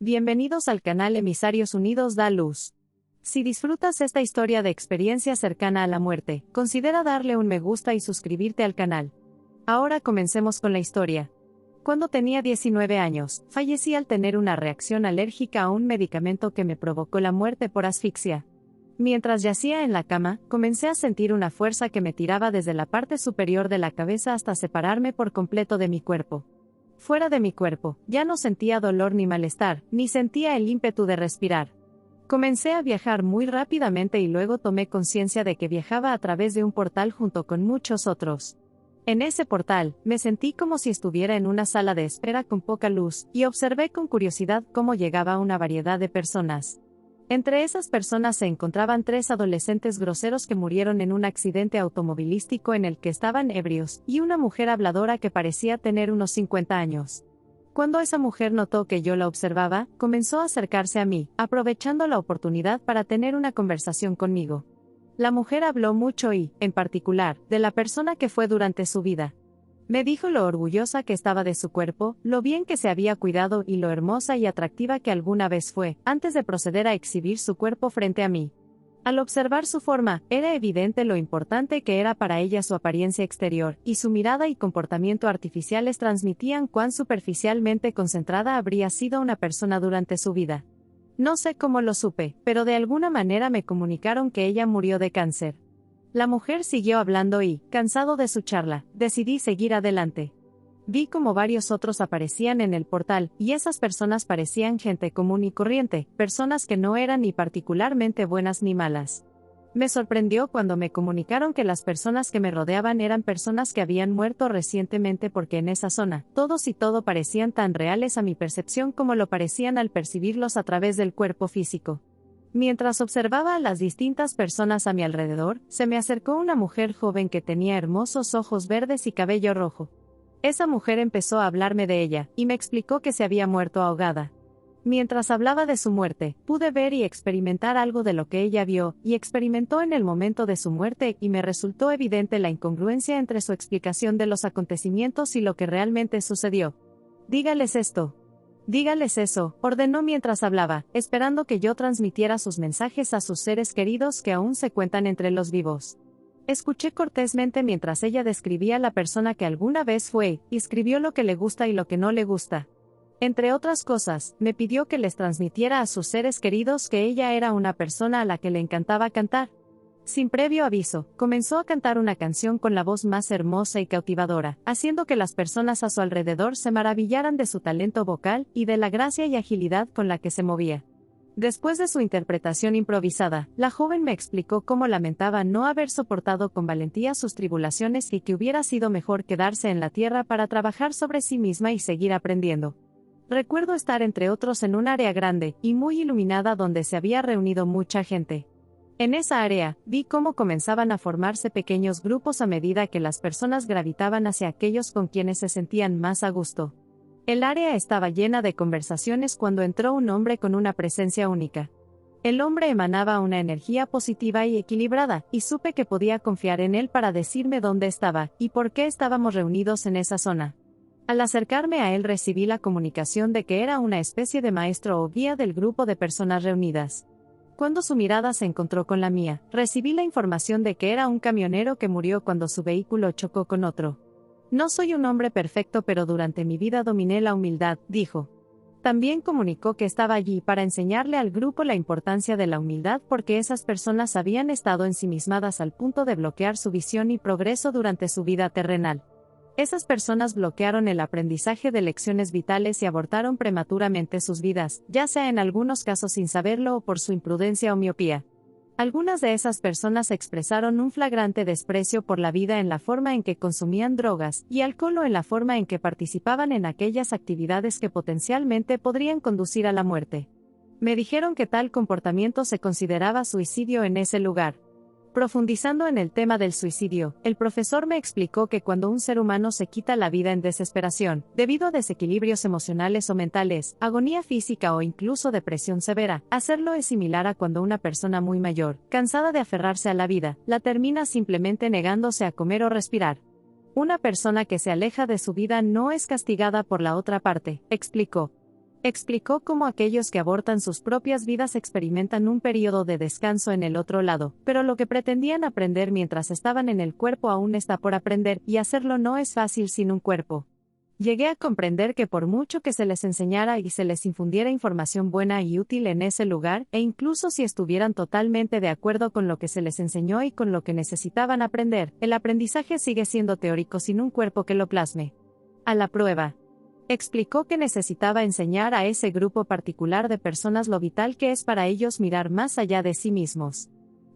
Bienvenidos al canal Emisarios Unidos da Luz. Si disfrutas esta historia de experiencia cercana a la muerte, considera darle un me gusta y suscribirte al canal. Ahora comencemos con la historia. Cuando tenía 19 años, fallecí al tener una reacción alérgica a un medicamento que me provocó la muerte por asfixia. Mientras yacía en la cama, comencé a sentir una fuerza que me tiraba desde la parte superior de la cabeza hasta separarme por completo de mi cuerpo. Fuera de mi cuerpo, ya no sentía dolor ni malestar, ni sentía el ímpetu de respirar. Comencé a viajar muy rápidamente y luego tomé conciencia de que viajaba a través de un portal junto con muchos otros. En ese portal, me sentí como si estuviera en una sala de espera con poca luz, y observé con curiosidad cómo llegaba una variedad de personas. Entre esas personas se encontraban 3 adolescentes groseros que murieron en un accidente automovilístico en el que estaban ebrios, y una mujer habladora que parecía tener unos 50 años. Cuando esa mujer notó que yo la observaba, comenzó a acercarse a mí, aprovechando la oportunidad para tener una conversación conmigo. La mujer habló mucho y, en particular, de la persona que fue durante su vida. Me dijo lo orgullosa que estaba de su cuerpo, lo bien que se había cuidado y lo hermosa y atractiva que alguna vez fue, antes de proceder a exhibir su cuerpo frente a mí. Al observar su forma, era evidente lo importante que era para ella su apariencia exterior, y su mirada y comportamiento artificiales transmitían cuán superficialmente concentrada habría sido una persona durante su vida. No sé cómo lo supe, pero de alguna manera me comunicaron que ella murió de cáncer. La mujer siguió hablando y, cansado de su charla, decidí seguir adelante. Vi como varios otros aparecían en el portal, y esas personas parecían gente común y corriente, personas que no eran ni particularmente buenas ni malas. Me sorprendió cuando me comunicaron que las personas que me rodeaban eran personas que habían muerto recientemente porque en esa zona, todos y todo parecían tan reales a mi percepción como lo parecían al percibirlos a través del cuerpo físico. Mientras observaba a las distintas personas a mi alrededor, se me acercó una mujer joven que tenía hermosos ojos verdes y cabello rojo. Esa mujer empezó a hablarme de ella, y me explicó que se había muerto ahogada. Mientras hablaba de su muerte, pude ver y experimentar algo de lo que ella vio y experimentó en el momento de su muerte, y me resultó evidente la incongruencia entre su explicación de los acontecimientos y lo que realmente sucedió. Dígales esto. Dígales eso, ordenó mientras hablaba, esperando que yo transmitiera sus mensajes a sus seres queridos que aún se cuentan entre los vivos. Escuché cortésmente mientras ella describía la persona que alguna vez fue, y escribió lo que le gusta y lo que no le gusta. Entre otras cosas, me pidió que les transmitiera a sus seres queridos que ella era una persona a la que le encantaba cantar. Sin previo aviso, comenzó a cantar una canción con la voz más hermosa y cautivadora, haciendo que las personas a su alrededor se maravillaran de su talento vocal y de la gracia y agilidad con la que se movía. Después de su interpretación improvisada, la joven me explicó cómo lamentaba no haber soportado con valentía sus tribulaciones y que hubiera sido mejor quedarse en la tierra para trabajar sobre sí misma y seguir aprendiendo. Recuerdo estar entre otros en un área grande y muy iluminada donde se había reunido mucha gente. En esa área, vi cómo comenzaban a formarse pequeños grupos a medida que las personas gravitaban hacia aquellos con quienes se sentían más a gusto. El área estaba llena de conversaciones cuando entró un hombre con una presencia única. El hombre emanaba una energía positiva y equilibrada, y supe que podía confiar en él para decirme dónde estaba, y por qué estábamos reunidos en esa zona. Al acercarme a él recibí la comunicación de que era una especie de maestro o guía del grupo de personas reunidas. Cuando su mirada se encontró con la mía, recibí la información de que era un camionero que murió cuando su vehículo chocó con otro. No soy un hombre perfecto, pero durante mi vida dominé la humildad, dijo. También comunicó que estaba allí para enseñarle al grupo la importancia de la humildad porque esas personas habían estado ensimismadas al punto de bloquear su visión y progreso durante su vida terrenal. Esas personas bloquearon el aprendizaje de lecciones vitales y abortaron prematuramente sus vidas, ya sea en algunos casos sin saberlo o por su imprudencia o miopía. Algunas de esas personas expresaron un flagrante desprecio por la vida en la forma en que consumían drogas y alcohol o en la forma en que participaban en aquellas actividades que potencialmente podrían conducir a la muerte. Me dijeron que tal comportamiento se consideraba suicidio en ese lugar. Profundizando en el tema del suicidio, el profesor me explicó que cuando un ser humano se quita la vida en desesperación, debido a desequilibrios emocionales o mentales, agonía física o incluso depresión severa, hacerlo es similar a cuando una persona muy mayor, cansada de aferrarse a la vida, la termina simplemente negándose a comer o respirar. Una persona que se aleja de su vida no es castigada por la otra parte, explicó. Explicó cómo aquellos que abortan sus propias vidas experimentan un periodo de descanso en el otro lado, pero lo que pretendían aprender mientras estaban en el cuerpo aún está por aprender, y hacerlo no es fácil sin un cuerpo. Llegué a comprender que por mucho que se les enseñara y se les infundiera información buena y útil en ese lugar, e incluso si estuvieran totalmente de acuerdo con lo que se les enseñó y con lo que necesitaban aprender, el aprendizaje sigue siendo teórico sin un cuerpo que lo plasme. A la prueba. Explicó que necesitaba enseñar a ese grupo particular de personas lo vital que es para ellos mirar más allá de sí mismos.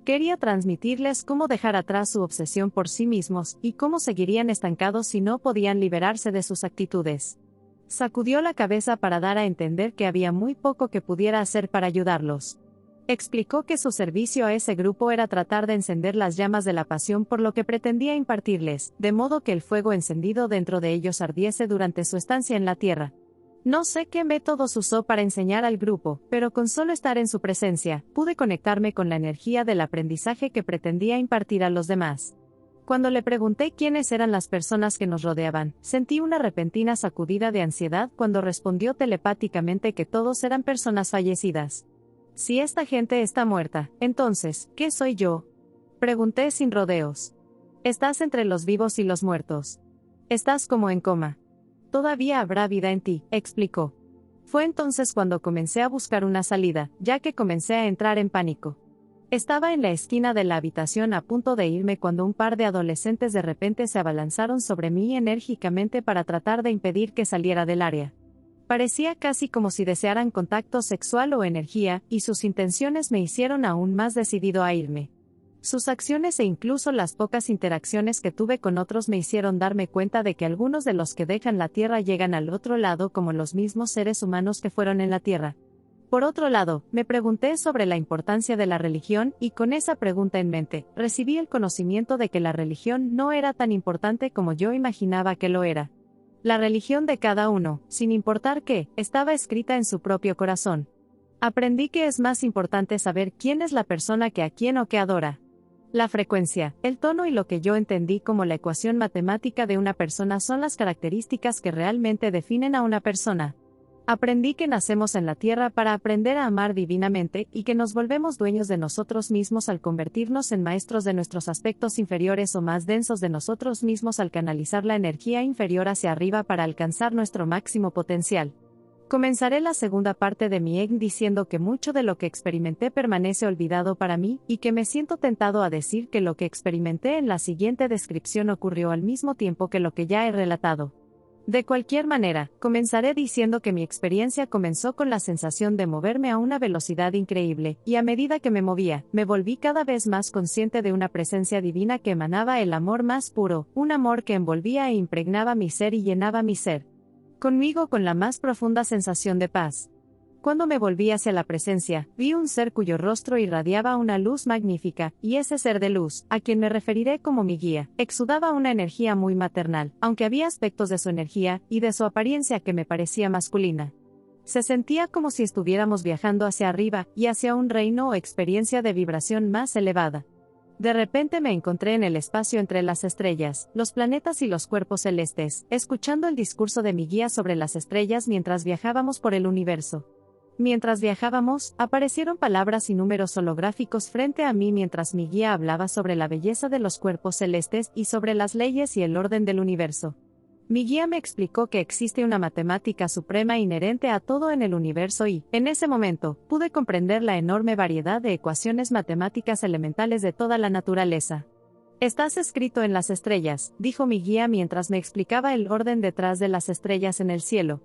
Quería transmitirles cómo dejar atrás su obsesión por sí mismos y cómo seguirían estancados si no podían liberarse de sus actitudes. Sacudió la cabeza para dar a entender que había muy poco que pudiera hacer para ayudarlos. Explicó que su servicio a ese grupo era tratar de encender las llamas de la pasión por lo que pretendía impartirles, de modo que el fuego encendido dentro de ellos ardiese durante su estancia en la tierra. No sé qué métodos usó para enseñar al grupo, pero con solo estar en su presencia, pude conectarme con la energía del aprendizaje que pretendía impartir a los demás. Cuando le pregunté quiénes eran las personas que nos rodeaban, sentí una repentina sacudida de ansiedad cuando respondió telepáticamente que todos eran personas fallecidas. Si esta gente está muerta, entonces, ¿qué soy yo? Pregunté sin rodeos. Estás entre los vivos y los muertos. Estás como en coma. Todavía habrá vida en ti, explicó. Fue entonces cuando comencé a buscar una salida, ya que comencé a entrar en pánico. Estaba en la esquina de la habitación a punto de irme cuando un par de adolescentes de repente se abalanzaron sobre mí enérgicamente para tratar de impedir que saliera del área. Parecía casi como si desearan contacto sexual o energía, y sus intenciones me hicieron aún más decidido a irme. Sus acciones e incluso las pocas interacciones que tuve con otros me hicieron darme cuenta de que algunos de los que dejan la Tierra llegan al otro lado como los mismos seres humanos que fueron en la Tierra. Por otro lado, me pregunté sobre la importancia de la religión y con esa pregunta en mente, recibí el conocimiento de que la religión no era tan importante como yo imaginaba que lo era. La religión de cada uno, sin importar qué, estaba escrita en su propio corazón. Aprendí que es más importante saber quién es la persona que a quién o qué adora. La frecuencia, el tono y lo que yo entendí como la ecuación matemática de una persona son las características que realmente definen a una persona. Aprendí que nacemos en la tierra para aprender a amar divinamente y que nos volvemos dueños de nosotros mismos al convertirnos en maestros de nuestros aspectos inferiores o más densos de nosotros mismos al canalizar la energía inferior hacia arriba para alcanzar nuestro máximo potencial. Comenzaré la segunda parte de mi diciendo que mucho de lo que experimenté permanece olvidado para mí, y que me siento tentado a decir que lo que experimenté en la siguiente descripción ocurrió al mismo tiempo que lo que ya he relatado. De cualquier manera, comenzaré diciendo que mi experiencia comenzó con la sensación de moverme a una velocidad increíble, y a medida que me movía, me volví cada vez más consciente de una presencia divina que emanaba el amor más puro, un amor que envolvía e impregnaba mi ser y llenaba mi ser. Conmigo con la más profunda sensación de paz. Cuando me volví hacia la presencia, vi un ser cuyo rostro irradiaba una luz magnífica, y ese ser de luz, a quien me referiré como mi guía, exudaba una energía muy maternal, aunque había aspectos de su energía y de su apariencia que me parecía masculina. Se sentía como si estuviéramos viajando hacia arriba y hacia un reino o experiencia de vibración más elevada. De repente me encontré en el espacio entre las estrellas, los planetas y los cuerpos celestes, escuchando el discurso de mi guía sobre las estrellas mientras viajábamos por el universo. Mientras viajábamos, aparecieron palabras y números holográficos frente a mí mientras mi guía hablaba sobre la belleza de los cuerpos celestes y sobre las leyes y el orden del universo. Mi guía me explicó que existe una matemática suprema inherente a todo en el universo y, en ese momento, pude comprender la enorme variedad de ecuaciones matemáticas elementales de toda la naturaleza. Estás escrito en las estrellas, dijo mi guía mientras me explicaba el orden detrás de las estrellas en el cielo.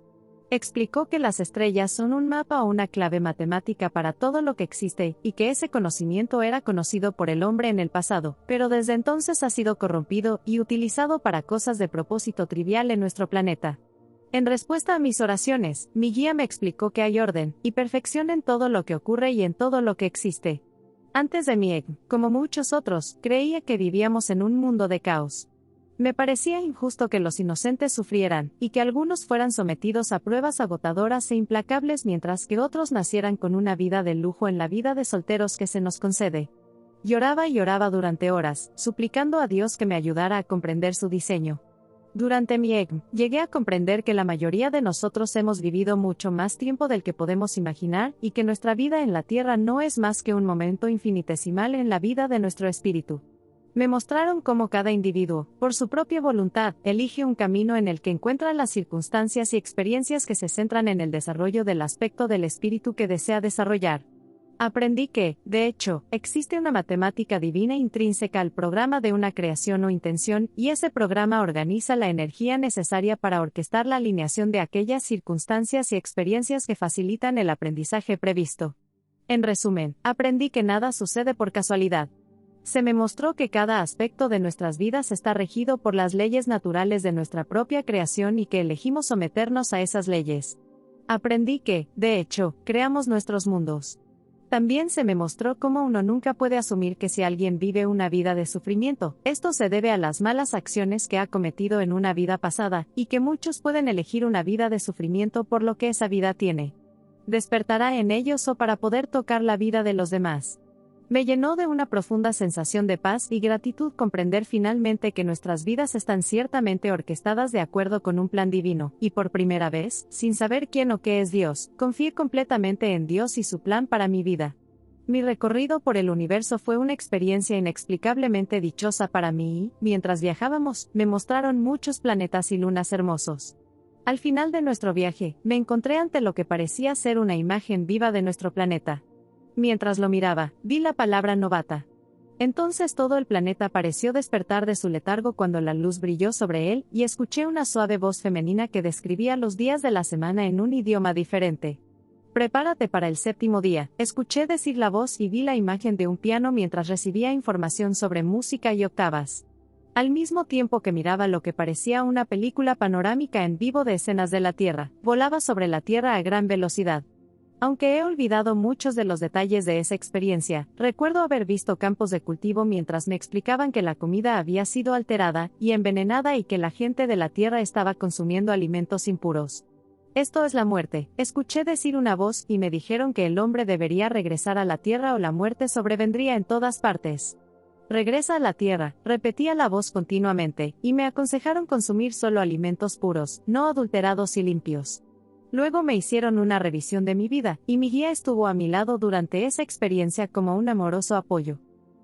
Explicó que las estrellas son un mapa o una clave matemática para todo lo que existe, y que ese conocimiento era conocido por el hombre en el pasado, pero desde entonces ha sido corrompido y utilizado para cosas de propósito trivial en nuestro planeta. En respuesta a mis oraciones, mi guía me explicó que hay orden y perfección en todo lo que ocurre y en todo lo que existe. Antes de mi como muchos otros, creía que vivíamos en un mundo de caos. Me parecía injusto que los inocentes sufrieran, y que algunos fueran sometidos a pruebas agotadoras e implacables mientras que otros nacieran con una vida de lujo en la vida de solteros que se nos concede. Lloraba y lloraba durante horas, suplicando a Dios que me ayudara a comprender su diseño. Durante mi EGM, llegué a comprender que la mayoría de nosotros hemos vivido mucho más tiempo del que podemos imaginar y que nuestra vida en la Tierra no es más que un momento infinitesimal en la vida de nuestro espíritu. Me mostraron cómo cada individuo, por su propia voluntad, elige un camino en el que encuentra las circunstancias y experiencias que se centran en el desarrollo del aspecto del espíritu que desea desarrollar. Aprendí que, de hecho, existe una matemática divina intrínseca al programa de una creación o intención, y ese programa organiza la energía necesaria para orquestar la alineación de aquellas circunstancias y experiencias que facilitan el aprendizaje previsto. En resumen, aprendí que nada sucede por casualidad. Se me mostró que cada aspecto de nuestras vidas está regido por las leyes naturales de nuestra propia creación y que elegimos someternos a esas leyes. Aprendí que, de hecho, creamos nuestros mundos. También se me mostró cómo uno nunca puede asumir que si alguien vive una vida de sufrimiento, esto se debe a las malas acciones que ha cometido en una vida pasada, y que muchos pueden elegir una vida de sufrimiento por lo que esa vida tiene. Despertará en ellos o para poder tocar la vida de los demás. Me llenó de una profunda sensación de paz y gratitud comprender finalmente que nuestras vidas están ciertamente orquestadas de acuerdo con un plan divino, y por primera vez, sin saber quién o qué es Dios, confié completamente en Dios y su plan para mi vida. Mi recorrido por el universo fue una experiencia inexplicablemente dichosa para mí y, mientras viajábamos, me mostraron muchos planetas y lunas hermosos. Al final de nuestro viaje, me encontré ante lo que parecía ser una imagen viva de nuestro planeta. Mientras lo miraba, vi la palabra novata. Entonces todo el planeta pareció despertar de su letargo cuando la luz brilló sobre él, y escuché una suave voz femenina que describía los días de la semana en un idioma diferente. Prepárate para el séptimo día, escuché decir la voz y vi la imagen de un piano mientras recibía información sobre música y octavas. Al mismo tiempo que miraba lo que parecía una película panorámica en vivo de escenas de la Tierra, volaba sobre la Tierra a gran velocidad. Aunque he olvidado muchos de los detalles de esa experiencia, recuerdo haber visto campos de cultivo mientras me explicaban que la comida había sido alterada y envenenada y que la gente de la Tierra estaba consumiendo alimentos impuros. Esto es la muerte, escuché decir una voz y me dijeron que el hombre debería regresar a la Tierra o la muerte sobrevendría en todas partes. Regresa a la Tierra, repetía la voz continuamente, y me aconsejaron consumir solo alimentos puros, no adulterados y limpios. Luego me hicieron una revisión de mi vida, y mi guía estuvo a mi lado durante esa experiencia como un amoroso apoyo.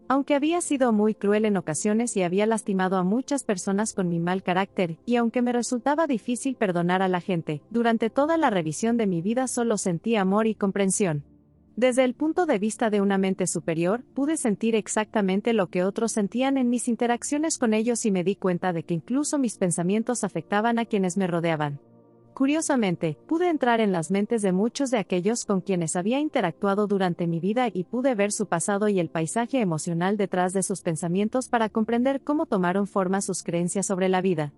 Aunque había sido muy cruel en ocasiones y había lastimado a muchas personas con mi mal carácter, y aunque me resultaba difícil perdonar a la gente, durante toda la revisión de mi vida solo sentí amor y comprensión. Desde el punto de vista de una mente superior, pude sentir exactamente lo que otros sentían en mis interacciones con ellos y me di cuenta de que incluso mis pensamientos afectaban a quienes me rodeaban. Curiosamente, pude entrar en las mentes de muchos de aquellos con quienes había interactuado durante mi vida y pude ver su pasado y el paisaje emocional detrás de sus pensamientos para comprender cómo tomaron forma sus creencias sobre la vida.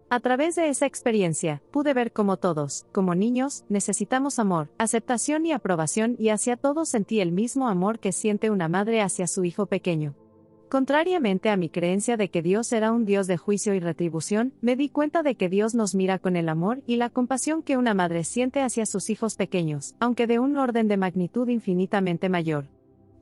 A través de esa experiencia, pude ver cómo todos, como niños, necesitamos amor, aceptación y aprobación, y hacia todos sentí el mismo amor que siente una madre hacia su hijo pequeño. Contrariamente a mi creencia de que Dios era un Dios de juicio y retribución, me di cuenta de que Dios nos mira con el amor y la compasión que una madre siente hacia sus hijos pequeños, aunque de un orden de magnitud infinitamente mayor.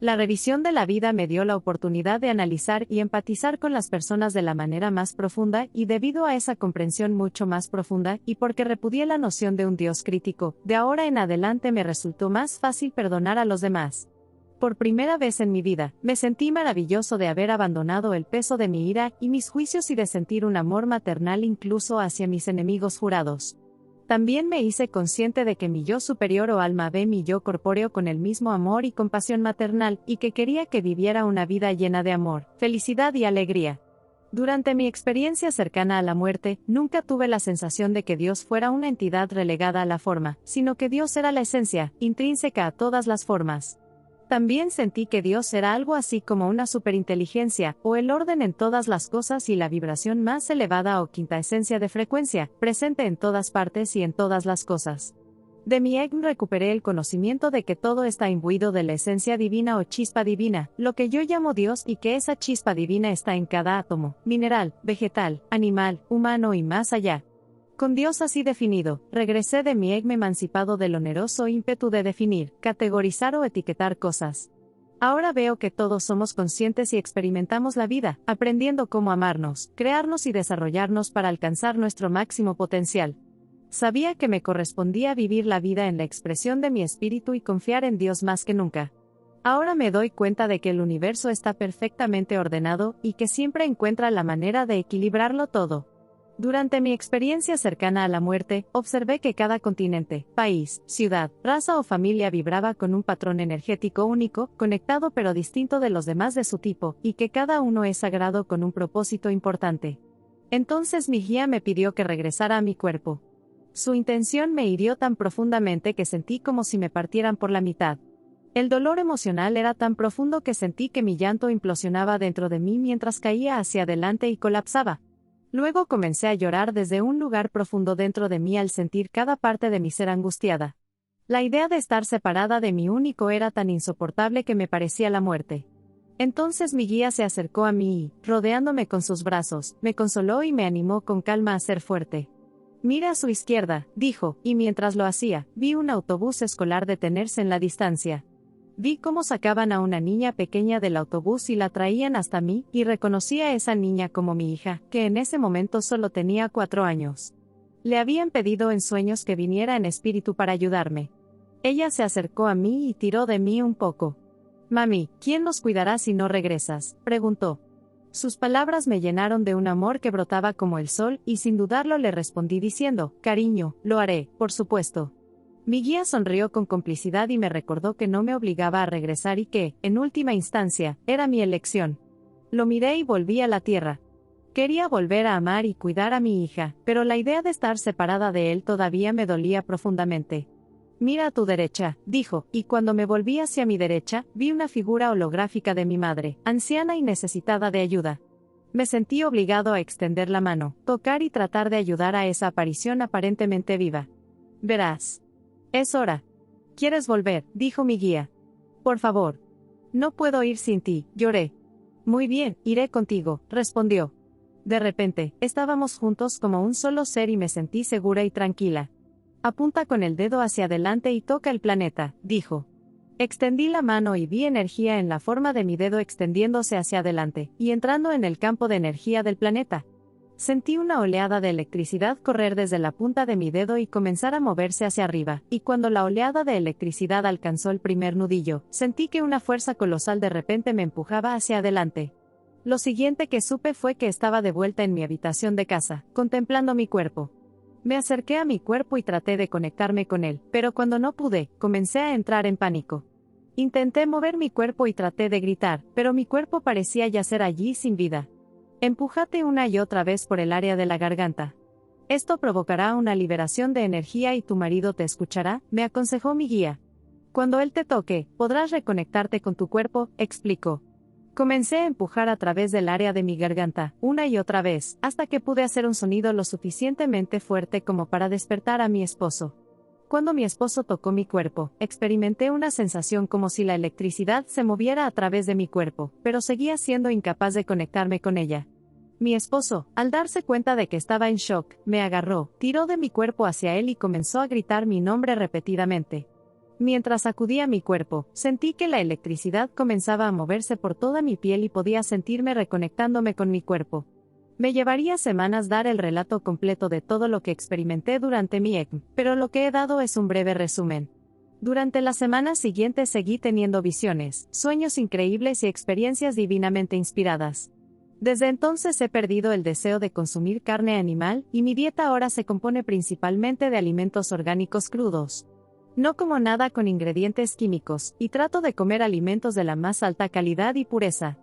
La revisión de la vida me dio la oportunidad de analizar y empatizar con las personas de la manera más profunda, y debido a esa comprensión mucho más profunda, y porque repudié la noción de un Dios crítico, de ahora en adelante me resultó más fácil perdonar a los demás. Por primera vez en mi vida, me sentí maravilloso de haber abandonado el peso de mi ira y mis juicios y de sentir un amor maternal incluso hacia mis enemigos jurados. También me hice consciente de que mi yo superior o alma ve mi yo corpóreo con el mismo amor y compasión maternal, y que quería que viviera una vida llena de amor, felicidad y alegría. Durante mi experiencia cercana a la muerte, nunca tuve la sensación de que Dios fuera una entidad relegada a la forma, sino que Dios era la esencia, intrínseca a todas las formas. También sentí que Dios era algo así como una superinteligencia, o el orden en todas las cosas y la vibración más elevada o quinta esencia de frecuencia, presente en todas partes y en todas las cosas. De mi EGM recuperé el conocimiento de que todo está imbuido de la esencia divina o chispa divina, lo que yo llamo Dios, y que esa chispa divina está en cada átomo, mineral, vegetal, animal, humano y más allá. Con Dios así definido, regresé de mi EGM emancipado del oneroso ímpetu de definir, categorizar o etiquetar cosas. Ahora veo que todos somos conscientes y experimentamos la vida, aprendiendo cómo amarnos, crearnos y desarrollarnos para alcanzar nuestro máximo potencial. Sabía que me correspondía vivir la vida en la expresión de mi espíritu y confiar en Dios más que nunca. Ahora me doy cuenta de que el universo está perfectamente ordenado y que siempre encuentra la manera de equilibrarlo todo. Durante mi experiencia cercana a la muerte, observé que cada continente, país, ciudad, raza o familia vibraba con un patrón energético único, conectado pero distinto de los demás de su tipo, y que cada uno es sagrado con un propósito importante. Entonces mi guía me pidió que regresara a mi cuerpo. Su intención me hirió tan profundamente que sentí como si me partieran por la mitad. El dolor emocional era tan profundo que sentí que mi llanto implosionaba dentro de mí mientras caía hacia adelante y colapsaba. Luego comencé a llorar desde un lugar profundo dentro de mí al sentir cada parte de mi ser angustiada. La idea de estar separada de mi único era tan insoportable que me parecía la muerte. Entonces mi guía se acercó a mí y, rodeándome con sus brazos, me consoló y me animó con calma a ser fuerte. «Mira a su izquierda», dijo, y mientras lo hacía, vi un autobús escolar detenerse en la distancia. Vi cómo sacaban a una niña pequeña del autobús y la traían hasta mí, y reconocí a esa niña como mi hija, que en ese momento solo tenía 4 años. Le habían pedido en sueños que viniera en espíritu para ayudarme. Ella se acercó a mí y tiró de mí un poco. «Mami, ¿quién nos cuidará si no regresas?», preguntó. Sus palabras me llenaron de un amor que brotaba como el sol, y sin dudarlo le respondí diciendo: «Cariño, lo haré, por supuesto». Mi guía sonrió con complicidad y me recordó que no me obligaba a regresar y que, en última instancia, era mi elección. Lo miré y volví a la tierra. Quería volver a amar y cuidar a mi hija, pero la idea de estar separada de él todavía me dolía profundamente. «Mira a tu derecha», dijo, y cuando me volví hacia mi derecha, vi una figura holográfica de mi madre, anciana y necesitada de ayuda. Me sentí obligado a extender la mano, tocar y tratar de ayudar a esa aparición aparentemente viva. «Verás. Es hora. ¿Quieres volver?», dijo mi guía. «Por favor». «No puedo ir sin ti», lloré. «Muy bien, iré contigo», respondió. De repente, estábamos juntos como un solo ser y me sentí segura y tranquila. «Apunta con el dedo hacia adelante y toca el planeta», dijo. Extendí la mano y vi energía en la forma de mi dedo extendiéndose hacia adelante, y entrando en el campo de energía del planeta. Sentí una oleada de electricidad correr desde la punta de mi dedo y comenzar a moverse hacia arriba, y cuando la oleada de electricidad alcanzó el primer nudillo, sentí que una fuerza colosal de repente me empujaba hacia adelante. Lo siguiente que supe fue que estaba de vuelta en mi habitación de casa, contemplando mi cuerpo. Me acerqué a mi cuerpo y traté de conectarme con él, pero cuando no pude, comencé a entrar en pánico. Intenté mover mi cuerpo y traté de gritar, pero mi cuerpo parecía yacer allí sin vida. «Empújate una y otra vez por el área de la garganta. Esto provocará una liberación de energía y tu marido te escuchará», me aconsejó mi guía. «Cuando él te toque, podrás reconectarte con tu cuerpo», explicó. Comencé a empujar a través del área de mi garganta, una y otra vez, hasta que pude hacer un sonido lo suficientemente fuerte como para despertar a mi esposo. Cuando mi esposo tocó mi cuerpo, experimenté una sensación como si la electricidad se moviera a través de mi cuerpo, pero seguía siendo incapaz de conectarme con ella. Mi esposo, al darse cuenta de que estaba en shock, me agarró, tiró de mi cuerpo hacia él y comenzó a gritar mi nombre repetidamente. Mientras sacudía mi cuerpo, sentí que la electricidad comenzaba a moverse por toda mi piel y podía sentirme reconectándome con mi cuerpo. Me llevaría semanas dar el relato completo de todo lo que experimenté durante mi ECM, pero lo que he dado es un breve resumen. Durante las semanas siguientes seguí teniendo visiones, sueños increíbles y experiencias divinamente inspiradas. Desde entonces he perdido el deseo de consumir carne animal, y mi dieta ahora se compone principalmente de alimentos orgánicos crudos. No como nada con ingredientes químicos, y trato de comer alimentos de la más alta calidad y pureza.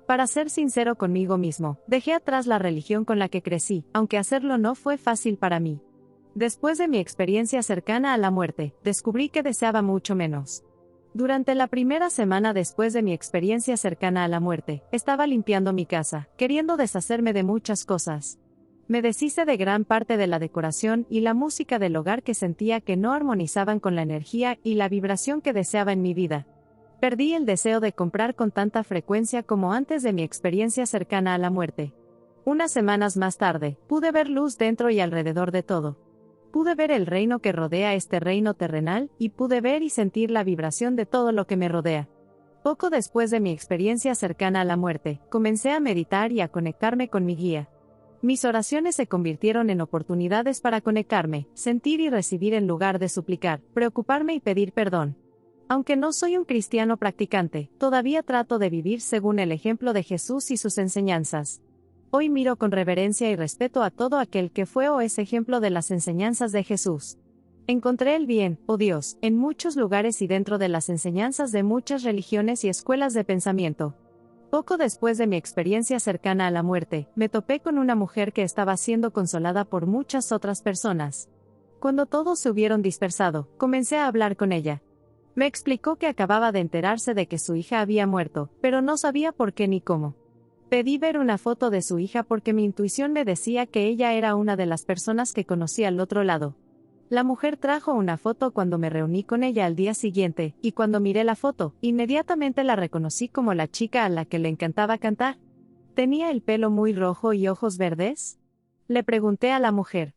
Para ser sincero conmigo mismo, dejé atrás la religión con la que crecí, aunque hacerlo no fue fácil para mí. Después de mi experiencia cercana a la muerte, descubrí que deseaba mucho menos. Durante la primera semana después de mi experiencia cercana a la muerte, estaba limpiando mi casa, queriendo deshacerme de muchas cosas. Me deshice de gran parte de la decoración y la música del hogar que sentía que no armonizaban con la energía y la vibración que deseaba en mi vida. Perdí el deseo de comprar con tanta frecuencia como antes de mi experiencia cercana a la muerte. Unas semanas más tarde, pude ver luz dentro y alrededor de todo. Pude ver el reino que rodea este reino terrenal, y pude ver y sentir la vibración de todo lo que me rodea. Poco después de mi experiencia cercana a la muerte, comencé a meditar y a conectarme con mi guía. Mis oraciones se convirtieron en oportunidades para conectarme, sentir y recibir en lugar de suplicar, preocuparme y pedir perdón. Aunque no soy un cristiano practicante, todavía trato de vivir según el ejemplo de Jesús y sus enseñanzas. Hoy miro con reverencia y respeto a todo aquel que fue o es ejemplo de las enseñanzas de Jesús. Encontré el bien, oh Dios, en muchos lugares y dentro de las enseñanzas de muchas religiones y escuelas de pensamiento. Poco después de mi experiencia cercana a la muerte, me topé con una mujer que estaba siendo consolada por muchas otras personas. Cuando todos se hubieron dispersado, comencé a hablar con ella. Me explicó que acababa de enterarse de que su hija había muerto, pero no sabía por qué ni cómo. Pedí ver una foto de su hija porque mi intuición me decía que ella era una de las personas que conocía al otro lado. La mujer trajo una foto cuando me reuní con ella al día siguiente, y cuando miré la foto, inmediatamente la reconocí como la chica a la que le encantaba cantar. ¿Tenía el pelo muy rojo y ojos verdes? Le pregunté a la mujer.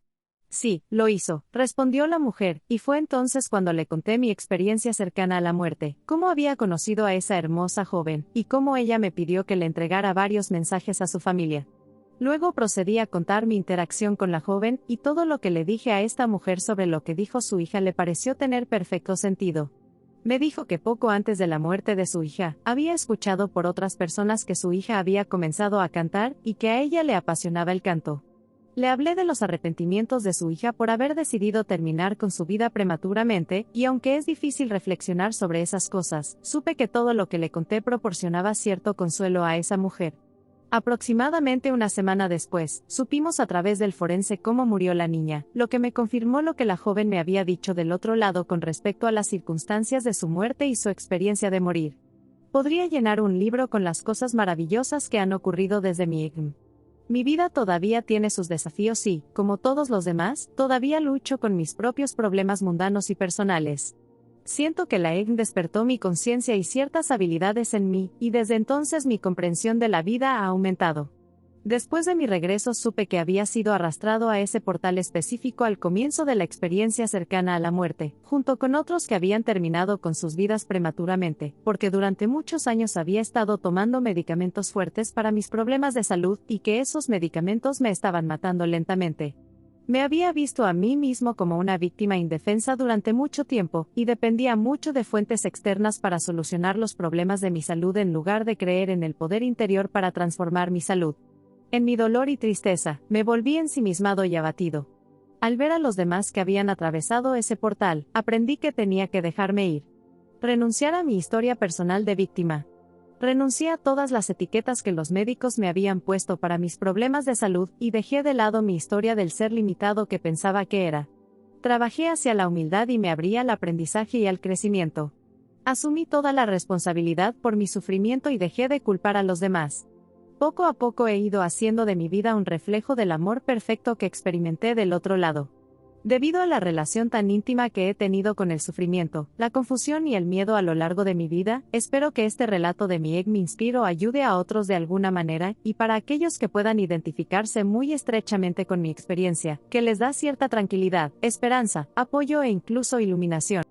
Sí, lo hizo, respondió la mujer, y fue entonces cuando le conté mi experiencia cercana a la muerte, cómo había conocido a esa hermosa joven, y cómo ella me pidió que le entregara varios mensajes a su familia. Luego procedí a contar mi interacción con la joven, y todo lo que le dije a esta mujer sobre lo que dijo su hija le pareció tener perfecto sentido. Me dijo que poco antes de la muerte de su hija, había escuchado por otras personas que su hija había comenzado a cantar, y que a ella le apasionaba el canto. Le hablé de los arrepentimientos de su hija por haber decidido terminar con su vida prematuramente, y aunque es difícil reflexionar sobre esas cosas, supe que todo lo que le conté proporcionaba cierto consuelo a esa mujer. Aproximadamente una semana después, supimos a través del forense cómo murió la niña, lo que me confirmó lo que la joven me había dicho del otro lado con respecto a las circunstancias de su muerte y su experiencia de morir. Podría llenar un libro con las cosas maravillosas que han ocurrido desde mi IGM. Mi vida todavía tiene sus desafíos y, como todos los demás, todavía lucho con mis propios problemas mundanos y personales. Siento que la EGM despertó mi conciencia y ciertas habilidades en mí, y desde entonces mi comprensión de la vida ha aumentado. Después de mi regreso supe que había sido arrastrado a ese portal específico al comienzo de la experiencia cercana a la muerte, junto con otros que habían terminado con sus vidas prematuramente, porque durante muchos años había estado tomando medicamentos fuertes para mis problemas de salud y que esos medicamentos me estaban matando lentamente. Me había visto a mí mismo como una víctima indefensa durante mucho tiempo, y dependía mucho de fuentes externas para solucionar los problemas de mi salud en lugar de creer en el poder interior para transformar mi salud. En mi dolor y tristeza, me volví ensimismado y abatido. Al ver a los demás que habían atravesado ese portal, aprendí que tenía que dejarme ir. Renunciar a mi historia personal de víctima. Renuncié a todas las etiquetas que los médicos me habían puesto para mis problemas de salud y dejé de lado mi historia del ser limitado que pensaba que era. Trabajé hacia la humildad y me abrí al aprendizaje y al crecimiento. Asumí toda la responsabilidad por mi sufrimiento y dejé de culpar a los demás. Poco a poco he ido haciendo de mi vida un reflejo del amor perfecto que experimenté del otro lado. Debido a la relación tan íntima que he tenido con el sufrimiento, la confusión y el miedo a lo largo de mi vida, espero que este relato de mi EGM inspire o ayude a otros de alguna manera, y para aquellos que puedan identificarse muy estrechamente con mi experiencia, que les da cierta tranquilidad, esperanza, apoyo e incluso iluminación.